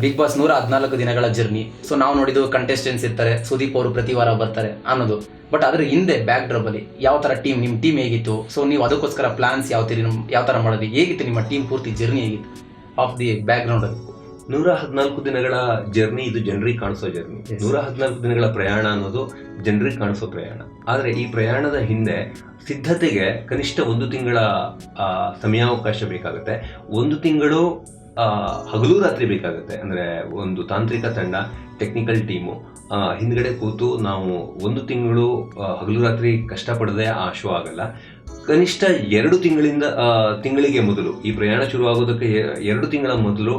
Big boss 114 ದಿನಗಳ journey. So ನಾವು ನೋಡಿದ್ದು ಕಂಟೆಸ್ಟೆಂಟ್ಸ್ ಇರ್ತಾರೆ, ಸುದೀಪ್ ಅವರು ಪ್ರತಿ ವಾರ ಬರ್ತಾರೆ ಅನ್ನೋದು. ಬಟ್ ಅದ್ರ ಹಿಂದೆ ಬ್ಯಾಕ್ ಡ್ರಾಪ್ ಅಲ್ಲಿ ಯಾವ ತರ ಟೀಮ್, ನಿಮ್ಮ ಟೀಮ್ ಹೇಗಿತ್ತು? ಸೊ ನೀವು ಅದಕ್ಕೋಸ್ಕರ ಪ್ಲಾನ್ಸ್ ಯಾವ ತರ ಮಾಡೋದು, ಹೇಗಿತ್ತು ನಿಮ್ಮ ಟೀಮ್ ಪೂರ್ತಿ ಜರ್ನಿ ಹೇಗಿತ್ತು ಆಫ್ ದಿ ಬ್ಯಾಕ್ ಗ್ರೌಂಡ್ ಅಲ್ಲಿ? 114 ದಿನಗಳ ಜರ್ನಿ, ಇದು ಜನರಿಗೆ ಕಾಣಿಸೋ ಜರ್ನಿ. 114 ದಿನಗಳ ಪ್ರಯಾಣ ಅನ್ನೋದು ಜನರಿಗೆ ಕಾಣಿಸೋ ಪ್ರಯಾಣ. ಆದರೆ ಈ ಪ್ರಯಾಣದ ಹಿಂದೆ ಸಿದ್ಧತೆಗೆ ಕನಿಷ್ಠ 1 ತಿಂಗಳ ಸಮಯಾವಕಾಶ ಬೇಕಾಗುತ್ತೆ. 1 ತಿಂಗಳು ಹಗಲು ರಾತ್ರಿ ಬೇಕಾಗುತ್ತೆ. ಅಂದರೆ ಒಂದು ತಾಂತ್ರಿಕ ತಂಡ, ಟೆಕ್ನಿಕಲ್ ಟೀಮು ಹಿಂದ್ಗಡೆ ಕೂತು ನಾವು 1 ತಿಂಗಳು ಹಗಲು ರಾತ್ರಿ ಕಷ್ಟಪಡದೆ ಆ ಶೋ ಆಗಲ್ಲ. ಕನಿಷ್ಠ 2 ತಿಂಗಳಿಗೆ ಮೊದಲು, ಈ ಪ್ರಯಾಣ ಶುರುವಾಗೋದಕ್ಕೆ 2 ತಿಂಗಳ ಮೊದಲು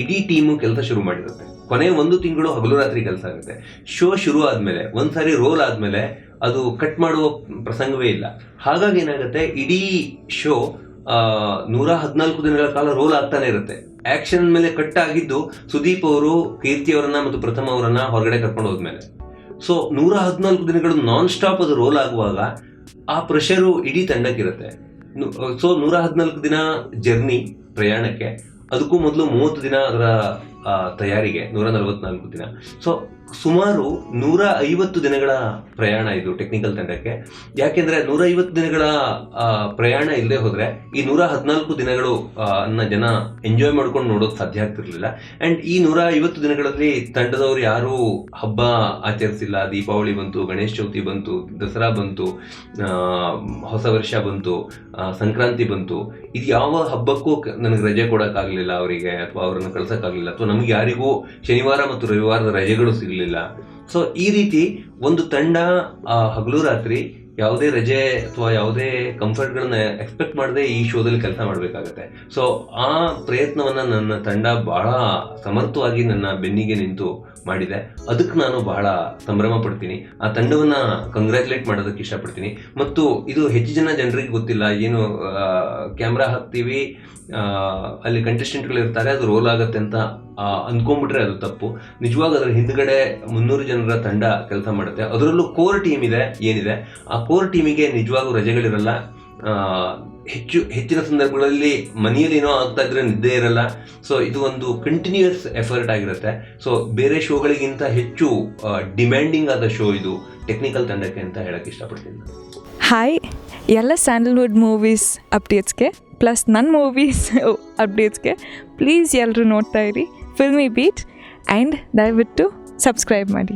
ಇಡೀ ಟೀಮು ಕೆಲಸ ಶುರು ಮಾಡಿರುತ್ತೆ. ಕೊನೆ 1 ತಿಂಗಳು ಹಗಲು ರಾತ್ರಿ ಕೆಲಸ ಆಗುತ್ತೆ. ಶೋ ಶುರು ಆದಮೇಲೆ, ಒಂದ್ಸಾರಿ ರೋಲ್ ಆದಮೇಲೆ ಅದು ಕಟ್ ಮಾಡುವ ಪ್ರಸಂಗವೇ ಇಲ್ಲ. ಹಾಗಾಗಿ ಏನಾಗುತ್ತೆ, ಇಡೀ ಶೋ 114 ದಿನಗಳ ಕಾಲ ರೋಲ್ ಆಗ್ತಾನೆ ಇರುತ್ತೆ. ಆಕ್ಷನ್ ಮೇಲೆ ಕಟ್ ಆಗಿದ್ದು ಸುದೀಪ್ ಅವರು ಕೀರ್ತಿ ಅವರನ್ನ ಮತ್ತು ಪ್ರಥಮ ಅವರನ್ನ ಹೊರಗಡೆ ಕರ್ಕೊಂಡು ಹೋದ್ಮೇಲೆ. ಸೊ 114 ದಿನಗಳು ನಾನ್ ಸ್ಟಾಪ್ ಅದು ರೋಲ್ ಆಗುವಾಗ ಆ ಪ್ರೆಷರು ಇಡೀ ತಂಡಕ್ಕಿರುತ್ತೆ. ಸೊ 114 ದಿನ ಜರ್ನಿ ಪ್ರಯಾಣಕ್ಕೆ, ಅದಕ್ಕೂ ಮೊದಲು 30 ದಿನ ಅದರ ತಯಾರಿಗೆ, 144 ದಿನ. ಸೊ ಸುಮಾರು 150 ದಿನಗಳ ಪ್ರಯಾಣ ಇದು ಟೆಕ್ನಿಕಲ್ ತಂಡಕ್ಕೆ. ಯಾಕೆಂದ್ರೆ 150 ದಿನಗಳ ಪ್ರಯಾಣ ಇಲ್ಲದೆ ಹೋದ್ರೆ ಈ 114 ದಿನಗಳು ಜನ ಎಂಜಾಯ್ ಮಾಡ್ಕೊಂಡು ನೋಡೋದು ಸಾಧ್ಯ ಆಗ್ತಿರ್ಲಿಲ್ಲ. ಅಂಡ್ ಈ 150 ದಿನಗಳಲ್ಲಿ ತಂಡದವರು ಯಾರು ಹಬ್ಬ ಆಚರಿಸಿಲ್ಲ. ದೀಪಾವಳಿ ಬಂತು, ಗಣೇಶ ಚೌತಿ ಬಂತು, ದಸರಾ ಬಂತು, ಹೊಸ ವರ್ಷ ಬಂತು, ಸಂಕ್ರಾಂತಿ ಬಂತು. ಇದು ಯಾವ ಹಬ್ಬಕ್ಕೂ ನನಗೆ ರಜೆ ಕೊಡೋಕ್ಕಾಗಲಿಲ್ಲ ಅವರಿಗೆ, ಅಥವಾ ಅವರನ್ನು ಕಳ್ಸೋಕ್ಕಾಗಲಿಲ್ಲ, ಅಥವಾ ನಮ್ಗೆ ಯಾರಿಗೂ ಶನಿವಾರ ಮತ್ತು ರವಿವಾರದ ರಜೆಗಳು ಸಿಗಲಿಲ್ಲ. ಸೊ ಈ ರೀತಿ ಒಂದು ತಂಡ ಹಗಲು ರಾತ್ರಿ ಯಾವುದೇ ರಜೆ ಅಥವಾ ಯಾವುದೇ ಕಂಫರ್ಟ್ಗಳನ್ನ ಎಕ್ಸ್ಪೆಕ್ಟ್ ಮಾಡದೆ ಈ ಶೋದಲ್ಲಿ ಕೆಲಸ ಮಾಡಬೇಕಾಗತ್ತೆ. ಸೊ ಆ ಪ್ರಯತ್ನವನ್ನ ನನ್ನ ತಂಡ ಬಹಳ ಸಮರ್ಥವಾಗಿ ನನ್ನ ಬೆನ್ನಿಗೆ ನಿಂತು ಮಾಡಿದೆ. ಅದಕ್ಕೆ ನಾನು ಬಹಳ ಸಂಭ್ರಮ ಪಡ್ತೀನಿ. ಆ ತಂಡವನ್ನ ಕಂಗ್ರ್ಯಾಚುಲೇಟ್ ಮಾಡೋದಕ್ಕೆ ಇಷ್ಟಪಡ್ತೀನಿ. ಮತ್ತು ಇದು ಹೆಚ್ಚು ಜನರಿಗೆ ಗೊತ್ತಿಲ್ಲ. ಏನು ಕ್ಯಾಮ್ರಾ ಹಾಕ್ತೀವಿ, ಅಲ್ಲಿ ಕಂಟೆಸ್ಟೆಂಟ್ಗಳು ಇರ್ತಾರೆ, ಅದು ರೋಲ್ ಆಗುತ್ತೆ ಅಂತ ಅಂದ್ಕೊಂಡ್ಬಿಟ್ರೆ ಅದು ತಪ್ಪು. ನಿಜವಾಗ ಅದರ ಹಿಂದ್ಗಡೆ 300 ಜನರ ತಂಡ ಕೆಲಸ ಮಾಡುತ್ತೆ. ಅದರಲ್ಲೂ ಕೋರ್ ಟೀಮ್ ಏನಿದೆ, ಆ ಕೋರ್ ಟೀಮಿಗೆ ನಿಜವಾಗೂ ರಜೆಗಳಿರಲ್ಲ. ಹೆಚ್ಚಿನ ಸಂದರ್ಭಗಳಲ್ಲಿ ಮನೆಯಲ್ಲಿ ಏನೋ ಆಗ್ತಾ ಇದ್ರೆ ನಿದ್ದೆ ಇರಲ್ಲ. ಸೊ ಇದು ಒಂದು ಕಂಟಿನ್ಯೂಯಸ್ ಎಫರ್ಟ್ ಆಗಿರುತ್ತೆ. ಸೊ ಬೇರೆ ಶೋಗಳಿಗಿಂತ ಹೆಚ್ಚು ಡಿಮ್ಯಾಂಡಿಂಗ್ ಆದ ಶೋ ಇದು ಟೆಕ್ನಿಕಲ್ ತಂಡಕ್ಕೆ ಅಂತ ಹೇಳಕ್ಕೆ ಇಷ್ಟಪಡ್ತೀನಿ. ಹಾಯ್, ಎಲ್ಲ ಸ್ಯಾಂಡಲ್ವುಡ್ ಮೂವೀಸ್ ಅಪ್ಡೇಟ್ಸ್ಗೆ ಪ್ಲಸ್ ನನ್ನ ಮೂವೀಸ್ ಅಪ್ಡೇಟ್ಸ್ಗೆ ಪ್ಲೀಸ್ ಎಲ್ಲರೂ ನೋಡ್ತಾ ಇರಿ ಫಿಲ್ಮಿ ಬೀಟ್. ಆ್ಯಂಡ್ ದಯವಿಟ್ಟು ಸಬ್ಸ್ಕ್ರೈಬ್ ಮಾಡಿ.